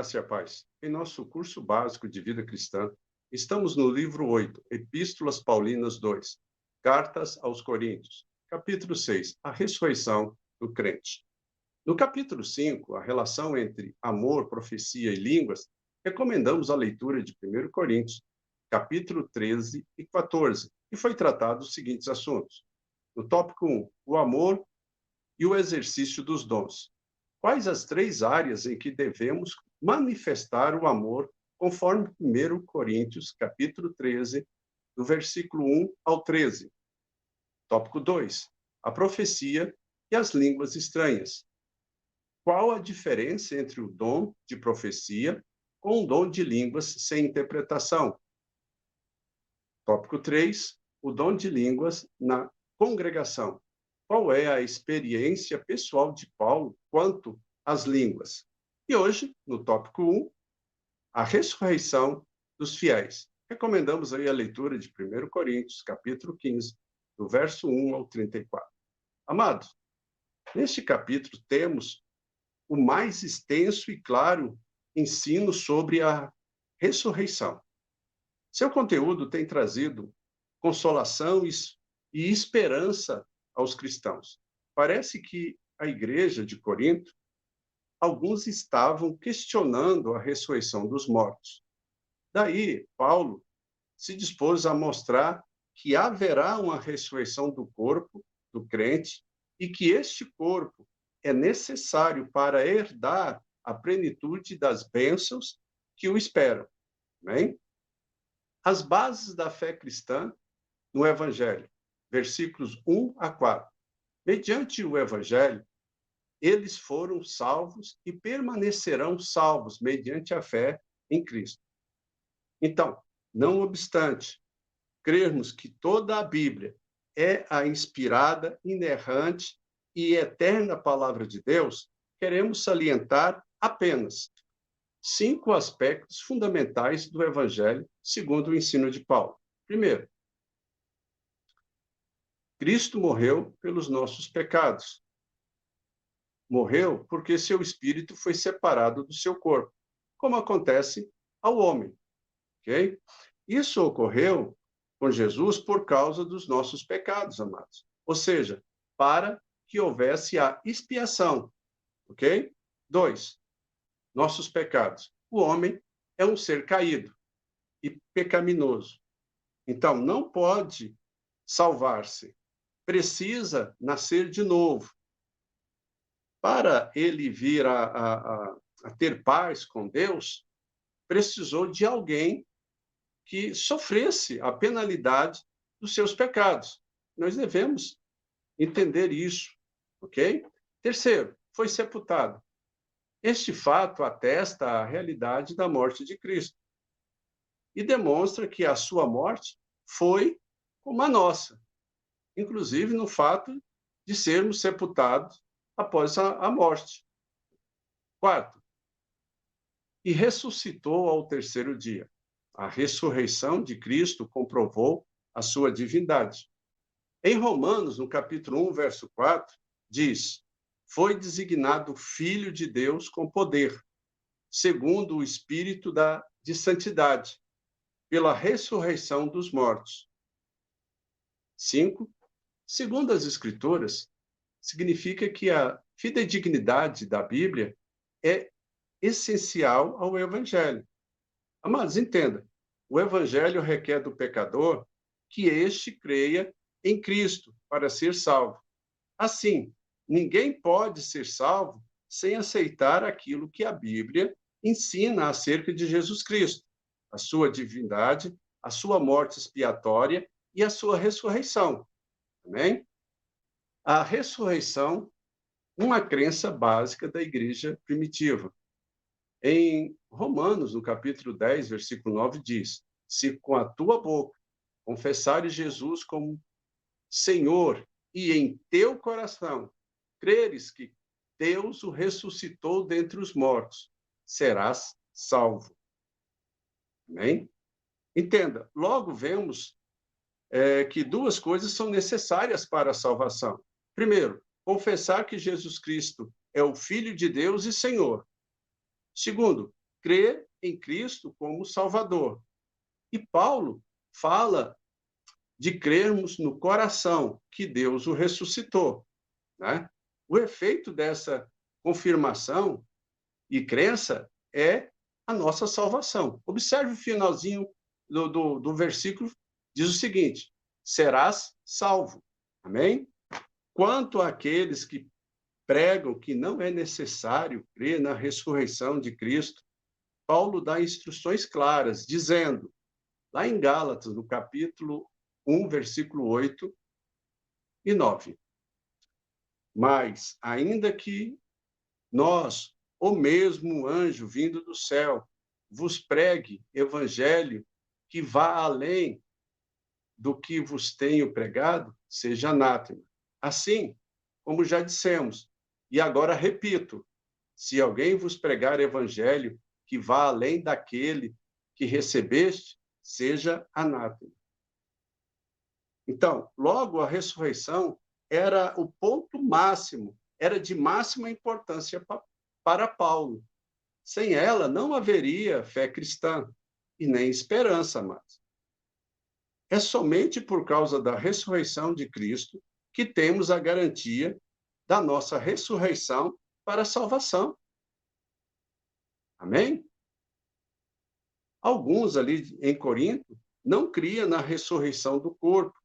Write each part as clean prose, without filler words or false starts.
graça e a paz. Em nosso curso básico de vida cristã, estamos no livro 8, Epístolas Paulinas 2, Cartas aos Coríntios, capítulo 6, a ressurreição do crente. No capítulo 5, a relação entre amor, profecia e línguas, recomendamos a leitura de 1 Coríntios, capítulo 13 e 14, e foi tratado os seguintes assuntos. No tópico 1, o amor e o exercício dos dons. Quais as três áreas em que devemos manifestar o amor, conforme 1 Coríntios, capítulo 13, do versículo 1 ao 13. Tópico 2, a profecia e as línguas estranhas. Qual a diferença entre o dom de profecia com o dom de línguas sem interpretação? Tópico 3, o dom de línguas na congregação. Qual é a experiência pessoal de Paulo quanto às línguas? E hoje, no tópico 1, a ressurreição dos fiéis. Recomendamos aí a leitura de 1 Coríntios, capítulo 15, do verso 1 ao 34. Amados, neste capítulo temos o mais extenso e claro ensino sobre a ressurreição. Seu conteúdo tem trazido consolação e esperança aos cristãos. Parece que a igreja de Corinto, alguns estavam questionando a ressurreição dos mortos. Daí, Paulo se dispôs a mostrar que haverá uma ressurreição do corpo do crente e que este corpo é necessário para herdar a plenitude das bênçãos que o esperam. Amém? As bases da fé cristã no Evangelho, versículos 1 a 4. Mediante o Evangelho, eles foram salvos e permanecerão salvos mediante a fé em Cristo. Então, não obstante crermos que toda a Bíblia é a inspirada, inerrante e eterna palavra de Deus, queremos salientar apenas 5 aspectos fundamentais do Evangelho, segundo o ensino de Paulo. Primeiro, Cristo morreu pelos nossos pecados. Morreu porque seu espírito foi separado do seu corpo, como acontece ao homem. Ok? Isso ocorreu com Jesus por causa dos nossos pecados, amados. Ou seja, para que houvesse a expiação. Ok? 2, nossos pecados. O homem é um ser caído e pecaminoso. Então, não pode salvar-se. Precisa nascer de novo. Para ele vir a ter paz com Deus, precisou de alguém que sofresse a penalidade dos seus pecados. Nós devemos entender isso, ok? Terceiro, foi sepultado. Este fato atesta a realidade da morte de Cristo e demonstra que a sua morte foi como a nossa, inclusive no fato de sermos sepultados após a morte. Quarto, e ressuscitou ao terceiro dia. A ressurreição de Cristo comprovou a sua divindade. Em Romanos, no capítulo 1, verso 4, diz: foi designado Filho de Deus com poder, segundo o Espírito de santidade, pela ressurreição dos mortos. 5. Segundo as Escrituras, significa que a fidedignidade da Bíblia é essencial ao Evangelho. Amados, entenda, o Evangelho requer do pecador que este creia em Cristo para ser salvo. Assim, ninguém pode ser salvo sem aceitar aquilo que a Bíblia ensina acerca de Jesus Cristo, a sua divindade, a sua morte expiatória e a sua ressurreição. Amém? A ressurreição, uma crença básica da igreja primitiva. Em Romanos, no capítulo 10, versículo 9, diz: se com a tua boca confessares Jesus como Senhor e em teu coração creres que Deus o ressuscitou dentre os mortos, serás salvo. Amém? Entenda, logo vemos que duas coisas são necessárias para a salvação. Primeiro, confessar que Jesus Cristo é o Filho de Deus e Senhor. Segundo, crer em Cristo como Salvador. E Paulo fala de crermos no coração que Deus o ressuscitou, né? O efeito dessa confirmação e crença é a nossa salvação. Observe o finalzinho do versículo, diz o seguinte: serás salvo. Amém? Quanto àqueles que pregam que não é necessário crer na ressurreição de Cristo, Paulo dá instruções claras, dizendo, lá em Gálatas, no capítulo 1, versículo 8 e 9. Mas, ainda que nós, ou mesmo anjo vindo do céu, vos pregue evangelho que vá além do que vos tenho pregado, seja anátema. Assim, como já dissemos, e agora repito, se alguém vos pregar evangelho que vá além daquele que recebeste, seja anátema. Então, logo a ressurreição era o ponto máximo, era de máxima importância para Paulo. Sem ela, não haveria fé cristã e nem esperança, amados. É somente por causa da ressurreição de Cristo que temos a garantia da nossa ressurreição para a salvação. Amém? Alguns ali em Corinto não criam na ressurreição do corpo,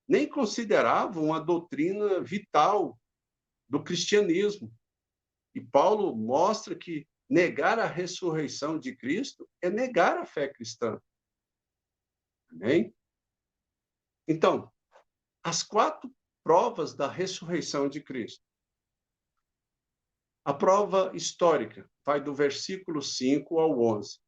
nem consideravam a doutrina vital do cristianismo. E Paulo mostra que negar a ressurreição de Cristo é negar a fé cristã. Amém? Então, as 4 provas da ressurreição de Cristo. A prova histórica vai do versículo 5 ao 11.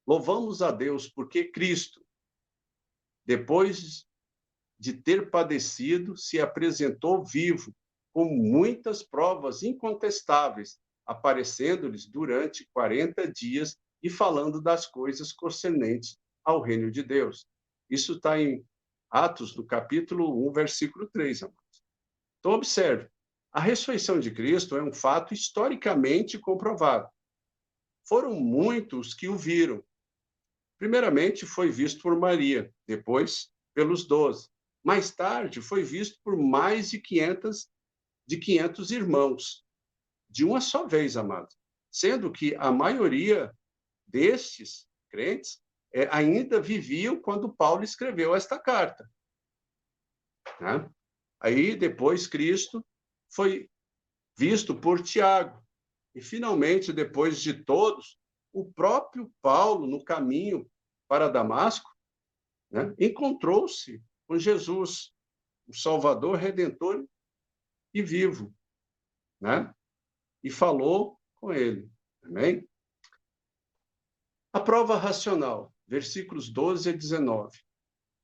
Louvamos a Deus porque Cristo, depois de ter padecido, se apresentou vivo, com muitas provas incontestáveis, aparecendo-lhes durante 40 dias e falando das coisas concernentes ao reino de Deus. Isso está em Atos, no capítulo 1, versículo 3, amados. Então, observe, a ressurreição de Cristo é um fato historicamente comprovado. Foram muitos que o viram. Primeiramente, foi visto por Maria, depois pelos 12. Mais tarde, foi visto por mais de 500 irmãos, de uma só vez, amados. Sendo que a maioria destes crentes ainda viviam quando Paulo escreveu esta carta. Né? Aí, depois, Cristo foi visto por Tiago. E, finalmente, depois de todos, o próprio Paulo, no caminho para Damasco, né, encontrou-se com Jesus, o Salvador, Redentor e vivo, né? E falou com ele. Amém? A prova racional, versículos 12 a 19.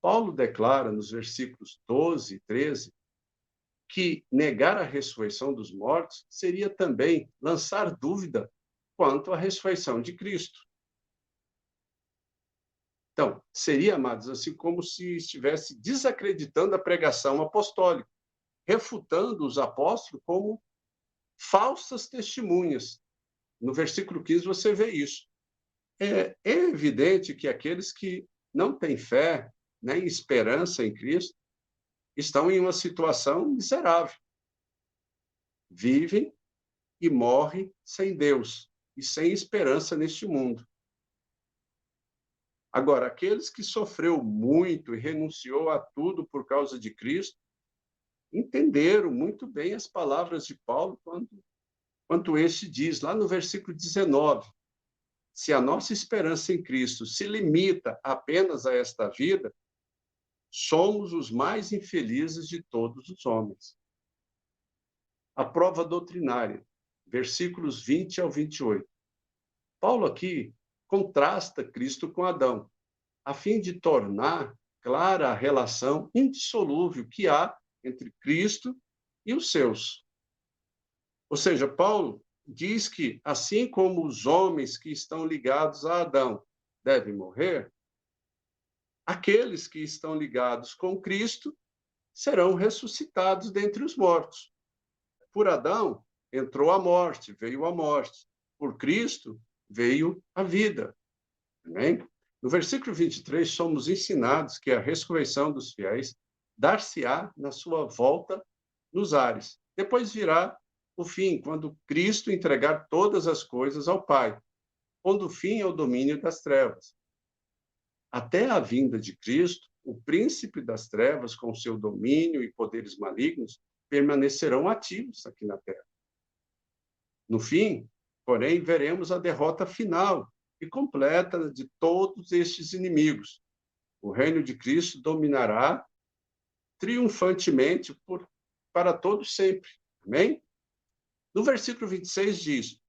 Paulo declara nos versículos 12 e 13 que negar a ressurreição dos mortos seria também lançar dúvida quanto à ressurreição de Cristo. Então, seria, amados, assim como se estivesse desacreditando a pregação apostólica, refutando os apóstolos como falsas testemunhas. No versículo 15 você vê isso. É evidente que aqueles que não têm fé, nem esperança em Cristo, estão em uma situação miserável. Vivem e morrem sem Deus e sem esperança neste mundo. Agora, aqueles que sofreu muito e renunciou a tudo por causa de Cristo, entenderam muito bem as palavras de Paulo quanto este diz, lá no versículo 19, se a nossa esperança em Cristo se limita apenas a esta vida, somos os mais infelizes de todos os homens. A prova doutrinária, versículos 20 ao 28. Paulo aqui contrasta Cristo com Adão, a fim de tornar clara a relação indissolúvel que há entre Cristo e os seus. Ou seja, Paulo diz que, assim como os homens que estão ligados a Adão devem morrer, aqueles que estão ligados com Cristo serão ressuscitados dentre os mortos. Por Adão entrou a morte, veio a morte. Por Cristo veio a vida. Amém? No versículo 23, somos ensinados que a ressurreição dos fiéis dar-se-á na sua volta nos ares. Depois virá o fim, quando Cristo entregar todas as coisas ao Pai, pondo fim ao domínio das trevas. Até a vinda de Cristo, o príncipe das trevas, com seu domínio e poderes malignos, permanecerão ativos aqui na Terra. No fim, porém, veremos a derrota final e completa de todos estes inimigos. O reino de Cristo dominará triunfantemente para todos sempre. Amém? No versículo 26 diz: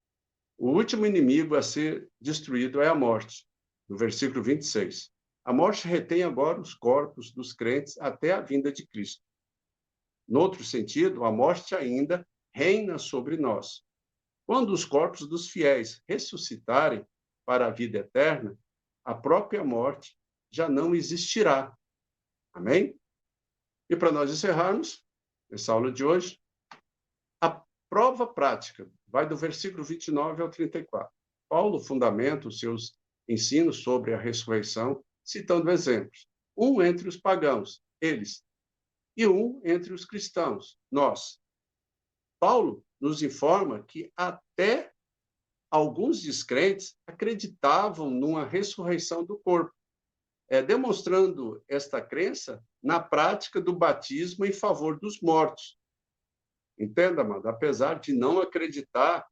o último inimigo a ser destruído é a morte. No versículo 26. A morte retém agora os corpos dos crentes até a vinda de Cristo. No outro sentido, a morte ainda reina sobre nós. Quando os corpos dos fiéis ressuscitarem para a vida eterna, a própria morte já não existirá. Amém? E para nós encerrarmos essa aula de hoje, a prova prática vai do versículo 29 ao 34. Paulo fundamenta os seus ensinos sobre a ressurreição, citando exemplos. Um entre os pagãos, eles, e um entre os cristãos, nós. Paulo nos informa que até alguns descrentes acreditavam numa ressurreição do corpo, demonstrando esta crença na prática do batismo em favor dos mortos. Entenda, amado, apesar de não acreditar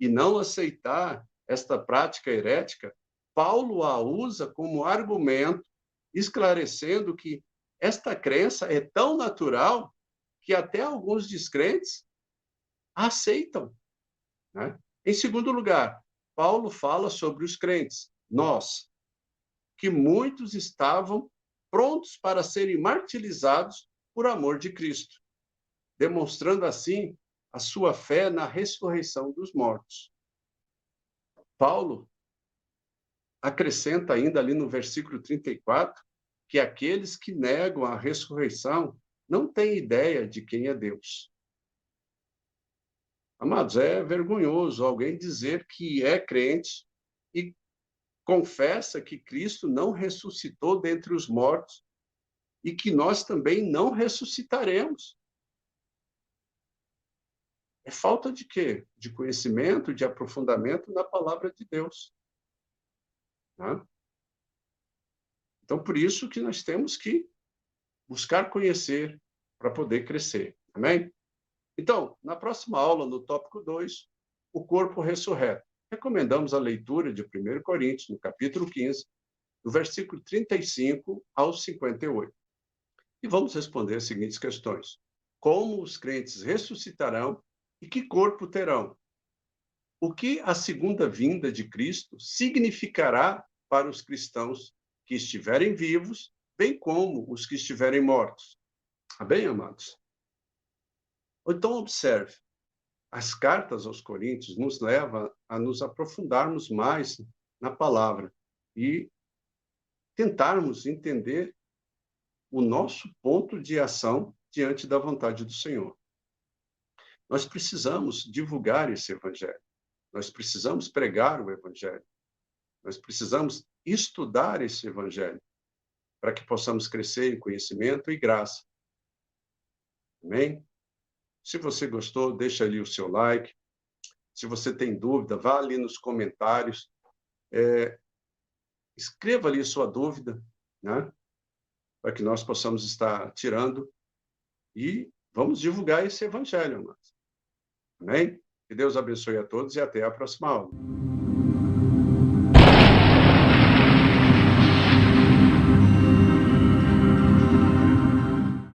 e não aceitar esta prática herética, Paulo a usa como argumento, esclarecendo que esta crença é tão natural que até alguns descrentes a aceitam. Né? Em segundo lugar, Paulo fala sobre os crentes, nós, que muitos estavam prontos para serem martirizados por amor de Cristo, demonstrando assim a sua fé na ressurreição dos mortos. Paulo acrescenta ainda ali no versículo 34 que aqueles que negam a ressurreição não têm ideia de quem é Deus. Amados, é vergonhoso alguém dizer que é crente e confessa que Cristo não ressuscitou dentre os mortos e que nós também não ressuscitaremos. É falta de quê? De conhecimento, de aprofundamento na palavra de Deus. Né? Então, por isso que nós temos que buscar conhecer para poder crescer. Amém? Então, na próxima aula, no tópico 2, o corpo ressurreto. Recomendamos a leitura de 1 Coríntios, no capítulo 15, do versículo 35 ao 58. E vamos responder as seguintes questões. Como os crentes ressuscitarão e que corpo terão? O que a segunda vinda de Cristo significará para os cristãos que estiverem vivos, bem como os que estiverem mortos? Tá bem, amados? Então, observe. As cartas aos Coríntios nos levam a nos aprofundarmos mais na palavra e tentarmos entender o nosso ponto de ação diante da vontade do Senhor. Nós precisamos divulgar esse evangelho. Nós precisamos pregar o evangelho. Nós precisamos estudar esse evangelho para que possamos crescer em conhecimento e graça. Amém? Se você gostou, deixa ali o seu like. Se você tem dúvida, vá ali nos comentários. Escreva ali sua dúvida, né? Para que nós possamos estar tirando e vamos divulgar esse evangelho, amados. Amém? Que Deus abençoe a todos e até a próxima aula.